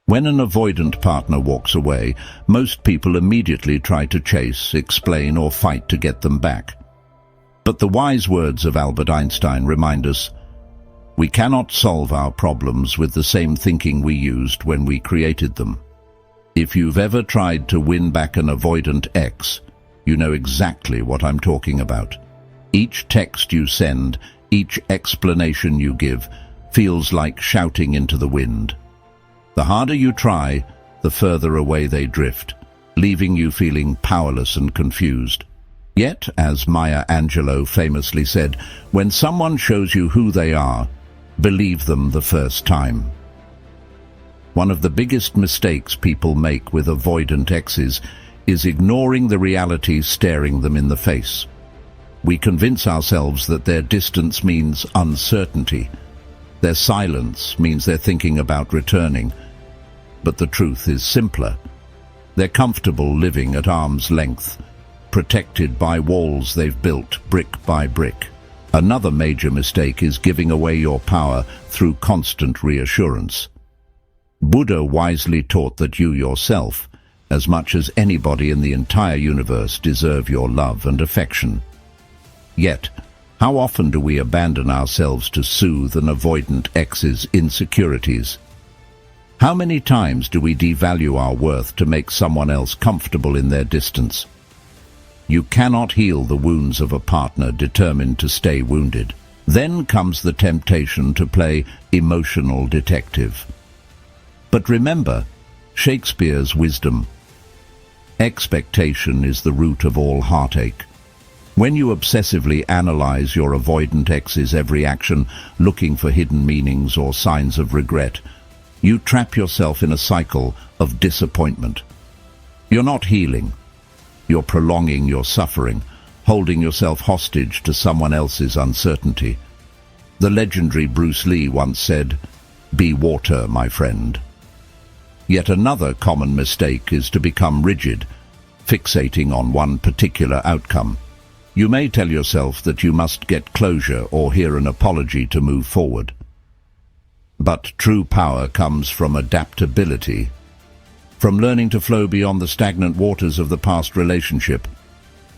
When an avoidant partner walks away, most people immediately try to chase, explain, or fight to get them back. But the wise words of Albert Einstein remind us, we cannot solve our problems with the same thinking we used when we created them. If you've ever tried to win back an avoidant ex, you know exactly what I'm talking about. Each text you send, each explanation you give, feels like shouting into the wind. The harder you try, the further away they drift, leaving you feeling powerless and confused. Yet, as Maya Angelou famously said, when someone shows you who they are, believe them the first time. One of the biggest mistakes people make with avoidant exes is ignoring the reality staring them in the face. We convince ourselves that their distance means uncertainty. Their silence means they're thinking about returning. But the truth is simpler. They're comfortable living at arm's length, protected by walls they've built brick by brick. Another major mistake is giving away your power through constant reassurance. Buddha wisely taught that you yourself, as much as anybody in the entire universe, deserve your love and affection. Yet, how often do we abandon ourselves to soothe an avoidant ex's insecurities? How many times do we devalue our worth to make someone else comfortable in their distance? You cannot heal the wounds of a partner determined to stay wounded. Then comes the temptation to play emotional detective. But remember Shakespeare's wisdom. Expectation is the root of all heartache. When you obsessively analyze your avoidant ex's every action, looking for hidden meanings or signs of regret, you trap yourself in a cycle of disappointment. You're not healing. You're prolonging your suffering, holding yourself hostage to someone else's uncertainty. The legendary Bruce Lee once said, "Be water, my friend." Yet another common mistake is to become rigid, fixating on one particular outcome. You may tell yourself that you must get closure or hear an apology to move forward. But true power comes from adaptability, from learning to flow beyond the stagnant waters of the past relationship,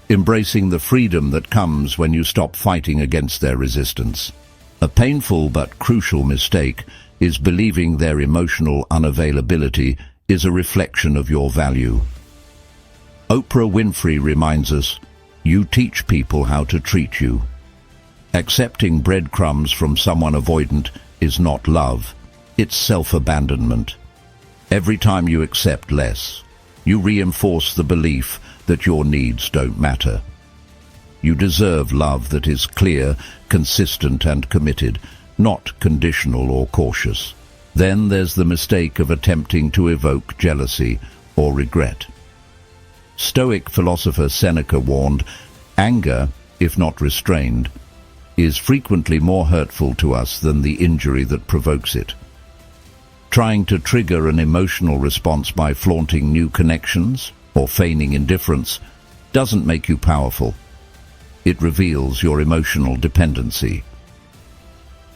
embracing the freedom that comes when you stop fighting against their resistance. A painful but crucial mistake is believing their emotional unavailability is a reflection of your value. Oprah Winfrey reminds us, you teach people how to treat you. Accepting breadcrumbs from someone avoidant is not love, it's self-abandonment. Every time you accept less, you reinforce the belief that your needs don't matter. You deserve love that is clear, consistent and committed, not conditional or cautious. Then there's the mistake of attempting to evoke jealousy or regret. Stoic philosopher Seneca warned, anger, if not restrained, is frequently more hurtful to us than the injury that provokes it. Trying to trigger an emotional response by flaunting new connections or feigning indifference doesn't make you powerful. It reveals your emotional dependency.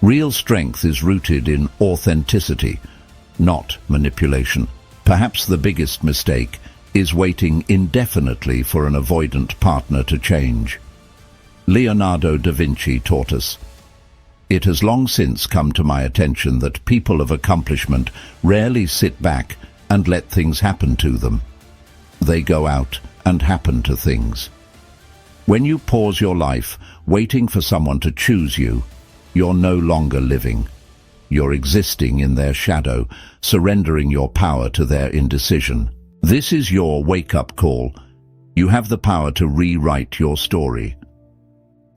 Real strength is rooted in authenticity, not manipulation. Perhaps the biggest mistake is waiting indefinitely for an avoidant partner to change. Leonardo da Vinci taught us, "It has long since come to my attention that people of accomplishment rarely sit back and let things happen to them. They go out and happen to things." When you pause your life waiting for someone to choose you, you're no longer living. You're existing in their shadow, surrendering your power to their indecision. This is your wake-up call. You have the power to rewrite your story.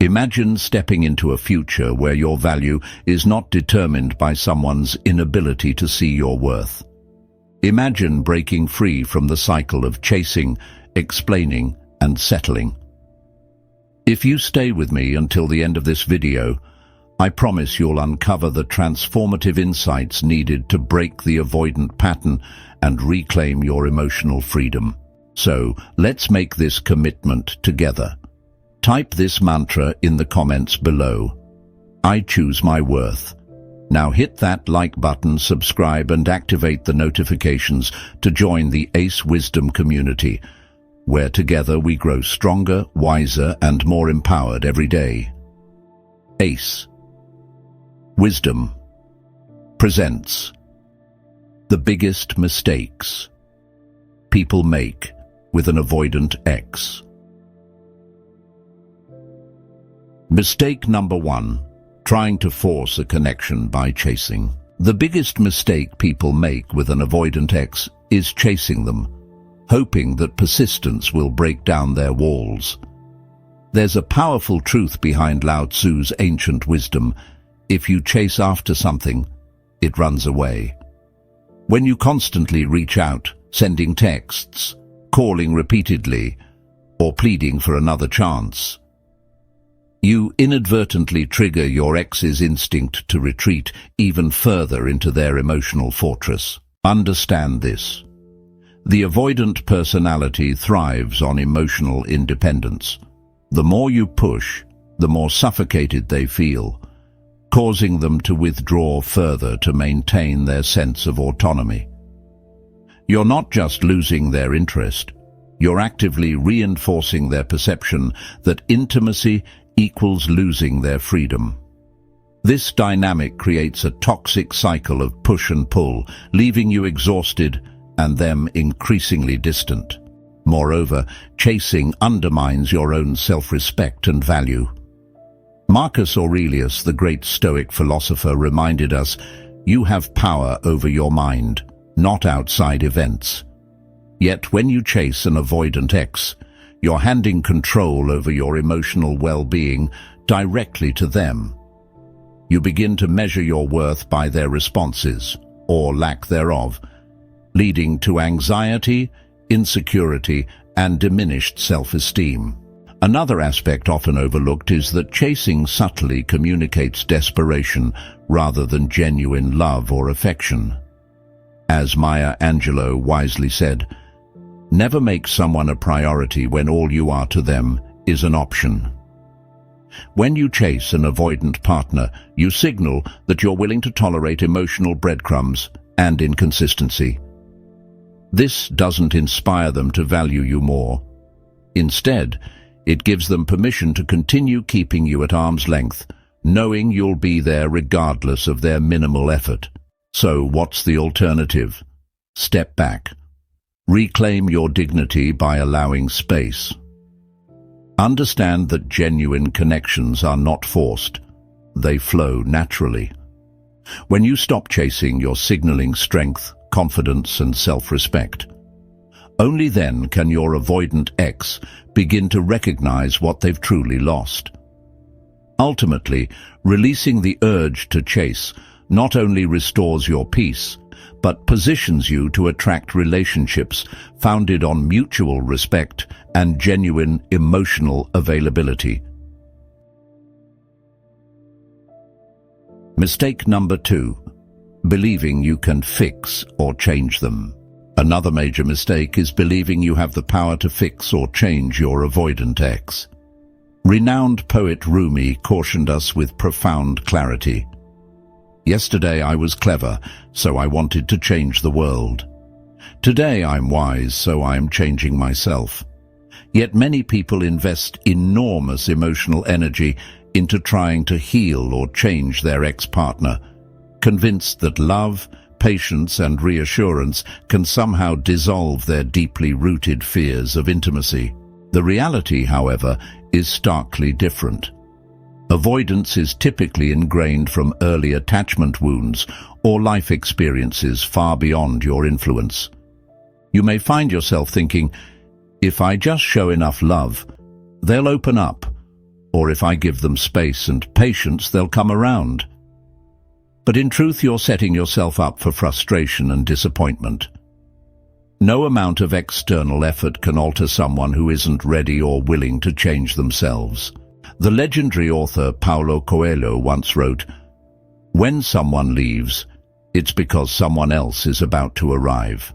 Imagine stepping into a future where your value is not determined by someone's inability to see your worth. Imagine breaking free from the cycle of chasing, explaining, and settling. If you stay with me until the end of this video, I promise you'll uncover the transformative insights needed to break the avoidant pattern and reclaim your emotional freedom. So, let's make this commitment together. Type this mantra in the comments below. I choose my worth. Now hit that like button, subscribe and activate the notifications to join the ACE Wisdom community, where together we grow stronger, wiser and more empowered every day. ACE Wisdom presents the biggest mistakes people make with an avoidant ex. Mistake number 1. Trying to force a connection by chasing. The biggest mistake people make with an avoidant ex is chasing them, hoping that persistence will break down their walls. There's a powerful truth behind Lao Tzu's ancient wisdom: if you chase after something, it runs away. When you constantly reach out, sending texts, calling repeatedly, or pleading for another chance, you inadvertently trigger your ex's instinct to retreat even further into their emotional fortress. Understand this. The avoidant personality thrives on emotional independence. The more you push, the more suffocated they feel, causing them to withdraw further to maintain their sense of autonomy. You're not just losing their interest, you're actively reinforcing their perception that intimacy equals losing their freedom. This dynamic creates a toxic cycle of push and pull, leaving you exhausted and them increasingly distant. Moreover, chasing undermines your own self-respect and value. Marcus Aurelius, the great Stoic philosopher, reminded us, "You have power over your mind, not outside events." Yet when you chase an avoidant ex, you're handing control over your emotional well-being directly to them. You begin to measure your worth by their responses, or lack thereof, leading to anxiety, insecurity, and diminished self-esteem. Another aspect often overlooked is that chasing subtly communicates desperation rather than genuine love or affection. As Maya Angelou wisely said, "Never make someone a priority when all you are to them is an option." When you chase an avoidant partner, you signal that you're willing to tolerate emotional breadcrumbs and inconsistency. This doesn't inspire them to value you more. Instead, it gives them permission to continue keeping you at arm's length, knowing you'll be there regardless of their minimal effort. So what's the alternative? Step back. Reclaim your dignity by allowing space. Understand that genuine connections are not forced. They flow naturally. When you stop chasing, you're signaling strength, confidence, and self-respect. Only then can your avoidant ex begin to recognize what they've truly lost. Ultimately, releasing the urge to chase not only restores your peace, but positions you to attract relationships founded on mutual respect and genuine emotional availability. Mistake number 2. Believing you can fix or change them. Another major mistake is believing you have the power to fix or change your avoidant ex. Renowned poet Rumi cautioned us with profound clarity. "Yesterday I was clever, so I wanted to change the world. Today I'm wise, so I am changing myself." Yet many people invest enormous emotional energy into trying to heal or change their ex-partner, convinced that love, patience and reassurance can somehow dissolve their deeply rooted fears of intimacy. The reality, however, is starkly different. Avoidance is typically ingrained from early attachment wounds or life experiences far beyond your influence. You may find yourself thinking, "If I just show enough love, they'll open up," or "if I give them space and patience, they'll come around." But in truth, you're setting yourself up for frustration and disappointment. No amount of external effort can alter someone who isn't ready or willing to change themselves. The legendary author Paulo Coelho once wrote, "When someone leaves, it's because someone else is about to arrive."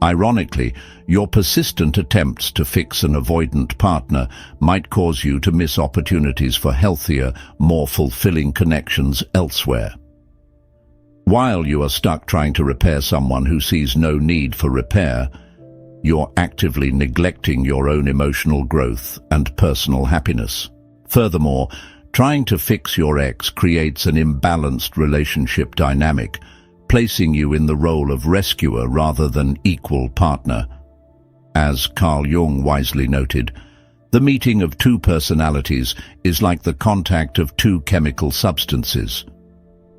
Ironically, your persistent attempts to fix an avoidant partner might cause you to miss opportunities for healthier, more fulfilling connections elsewhere. While you are stuck trying to repair someone who sees no need for repair, you're actively neglecting your own emotional growth and personal happiness. Furthermore, trying to fix your ex creates an imbalanced relationship dynamic, placing you in the role of rescuer rather than equal partner. As Carl Jung wisely noted, the meeting of two personalities is like the contact of two chemical substances.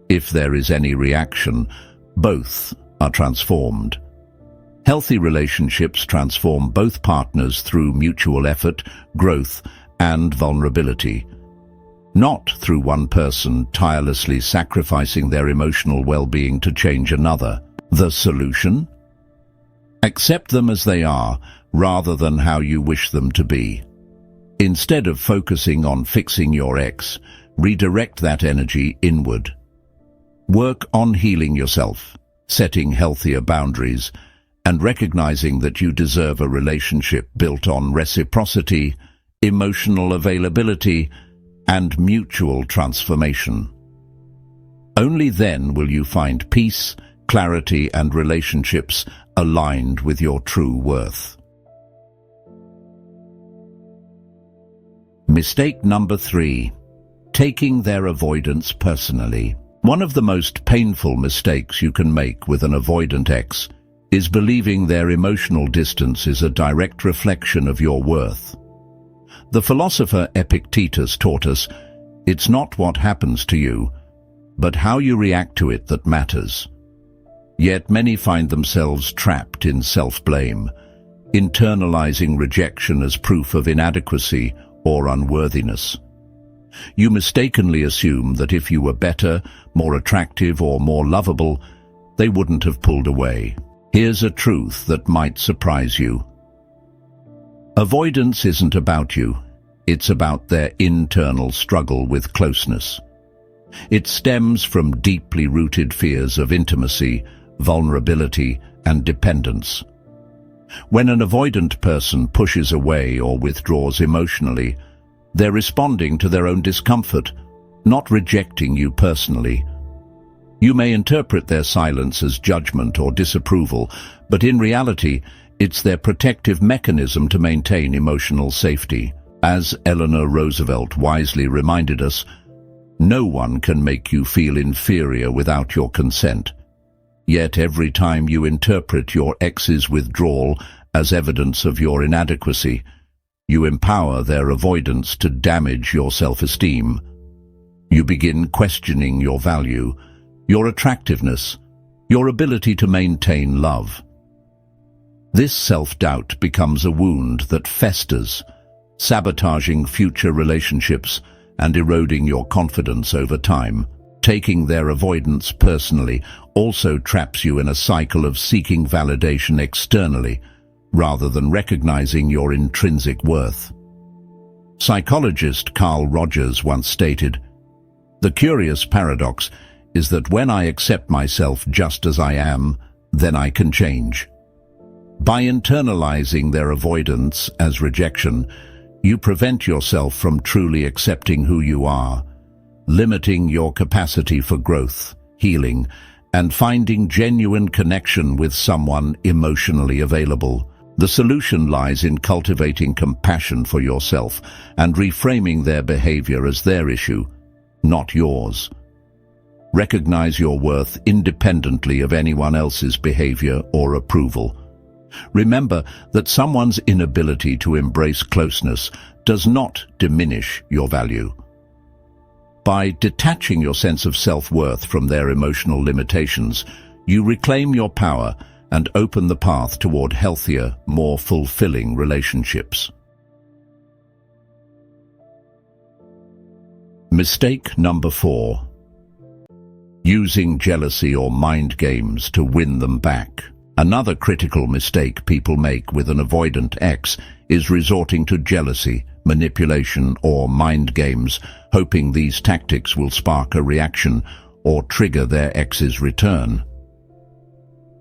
If there is any reaction, both are transformed. Healthy relationships transform both partners through mutual effort, growth, and vulnerability, not through one person tirelessly sacrificing their emotional well-being to change another. The solution? Accept them as they are, rather than how you wish them to be. Instead of focusing on fixing your ex, redirect that energy inward. Work on healing yourself, setting healthier boundaries, and recognizing that you deserve a relationship built on reciprocity, emotional availability, and mutual transformation. Only then will you find peace, clarity, and relationships aligned with your true worth. Mistake number 3. Taking their avoidance personally. One of the most painful mistakes you can make with an avoidant ex is believing their emotional distance is a direct reflection of your worth. The philosopher Epictetus taught us, it's not what happens to you, but how you react to it that matters. Yet many find themselves trapped in self-blame, internalizing rejection as proof of inadequacy or unworthiness. You mistakenly assume that if you were better, more attractive, or more lovable, they wouldn't have pulled away. Here's a truth that might surprise you. Avoidance isn't about you. It's about their internal struggle with closeness. It stems from deeply rooted fears of intimacy, vulnerability, and dependence. When an avoidant person pushes away or withdraws emotionally, they're responding to their own discomfort, not rejecting you personally. You may interpret their silence as judgment or disapproval, but in reality, it's their protective mechanism to maintain emotional safety. As Eleanor Roosevelt wisely reminded us, no one can make you feel inferior without your consent. Yet every time you interpret your ex's withdrawal as evidence of your inadequacy, you empower their avoidance to damage your self-esteem. You begin questioning your value, your attractiveness, your ability to maintain love. This self-doubt becomes a wound that festers, sabotaging future relationships and eroding your confidence over time. Taking their avoidance personally also traps you in a cycle of seeking validation externally, rather than recognizing your intrinsic worth. Psychologist Carl Rogers once stated, "The curious paradox is that when I accept myself just as I am, then I can change." By internalizing their avoidance as rejection, you prevent yourself from truly accepting who you are, limiting your capacity for growth, healing, and finding genuine connection with someone emotionally available. The solution lies in cultivating compassion for yourself and reframing their behavior as their issue, not yours. Recognize your worth independently of anyone else's behavior or approval. Remember that someone's inability to embrace closeness does not diminish your value. By detaching your sense of self-worth from their emotional limitations, you reclaim your power and open the path toward healthier, more fulfilling relationships. Mistake number 4. Using jealousy or mind games to win them back. Another critical mistake people make with an avoidant ex is resorting to jealousy, manipulation, or mind games, hoping these tactics will spark a reaction or trigger their ex's return.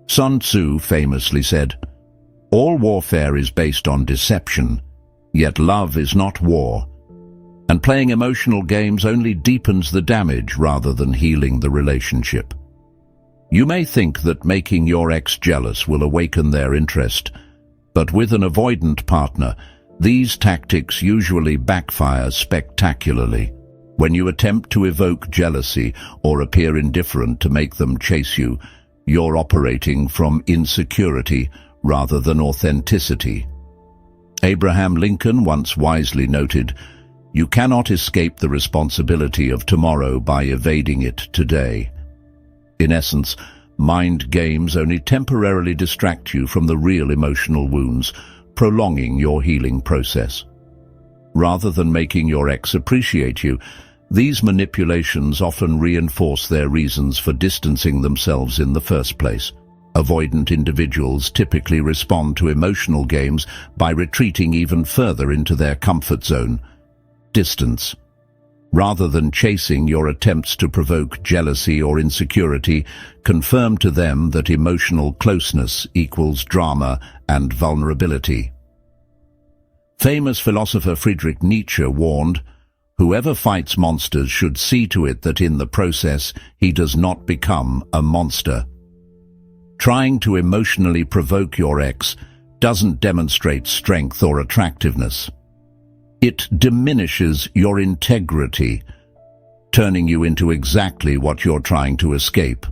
Sun Tzu famously said, "All warfare is based on deception, yet love is not war, and playing emotional games only deepens the damage rather than healing the relationship." You may think that making your ex jealous will awaken their interest, but with an avoidant partner, these tactics usually backfire spectacularly. When you attempt to evoke jealousy or appear indifferent to make them chase you, you're operating from insecurity rather than authenticity. Abraham Lincoln once wisely noted, "You cannot escape the responsibility of tomorrow by evading it today." In essence, mind games only temporarily distract you from the real emotional wounds, prolonging your healing process. Rather than making your ex appreciate you, these manipulations often reinforce their reasons for distancing themselves in the first place. Avoidant individuals typically respond to emotional games by retreating even further into their comfort zone, distance. Rather than chasing, your attempts to provoke jealousy or insecurity confirm to them that emotional closeness equals drama and vulnerability. Famous philosopher Friedrich Nietzsche warned, "Whoever fights monsters should see to it that in the process he does not become a monster." Trying to emotionally provoke your ex doesn't demonstrate strength or attractiveness. It diminishes your integrity, turning you into exactly what you're trying to escape.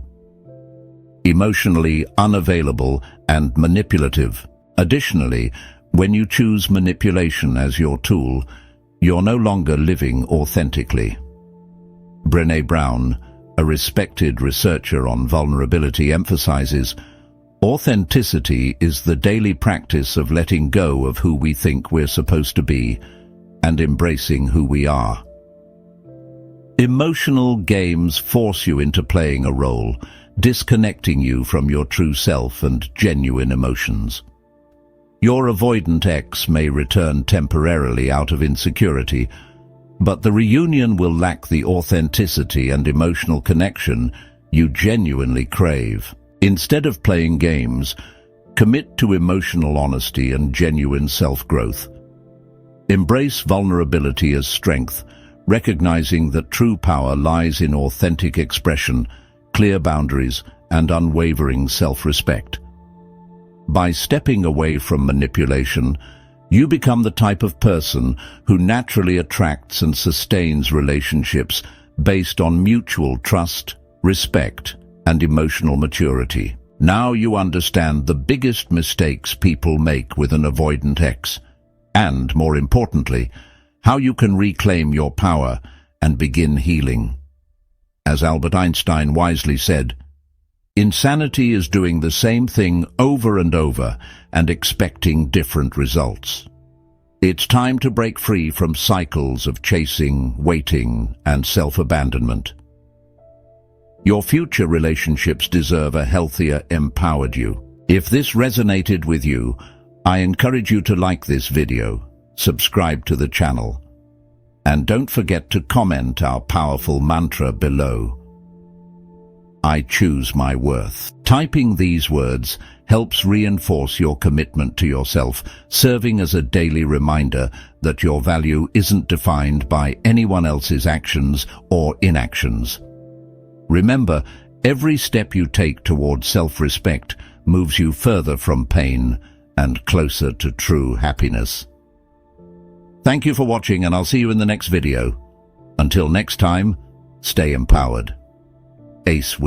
Emotionally unavailable and manipulative. Additionally, when you choose manipulation as your tool, you're no longer living authentically. Brené Brown, a respected researcher on vulnerability, emphasizes, "Authenticity is the daily practice of letting go of who we think we're supposed to be and embracing who we are." Emotional games force you into playing a role, disconnecting you from your true self and genuine emotions. Your avoidant ex may return temporarily out of insecurity, but the reunion will lack the authenticity and emotional connection you genuinely crave. Instead of playing games, commit to emotional honesty and genuine self-growth. Embrace vulnerability as strength, recognizing that true power lies in authentic expression, clear boundaries, and unwavering self-respect. By stepping away from manipulation, you become the type of person who naturally attracts and sustains relationships based on mutual trust, respect, and emotional maturity. Now you understand the biggest mistakes people make with an avoidant ex, and, more importantly, how you can reclaim your power and begin healing. As Albert Einstein wisely said, "Insanity is doing the same thing over and over and expecting different results." It's time to break free from cycles of chasing, waiting, and self-abandonment. Your future relationships deserve a healthier, empowered you. If this resonated with you, I encourage you to like this video, subscribe to the channel, and don't forget to comment our powerful mantra below. I choose my worth. Typing these words helps reinforce your commitment to yourself, serving as a daily reminder that your value isn't defined by anyone else's actions or inactions. Remember, every step you take toward self-respect moves you further from pain and closer to true happiness. Thank you for watching, and I'll see you in the next video. Until next time, stay empowered. Ace.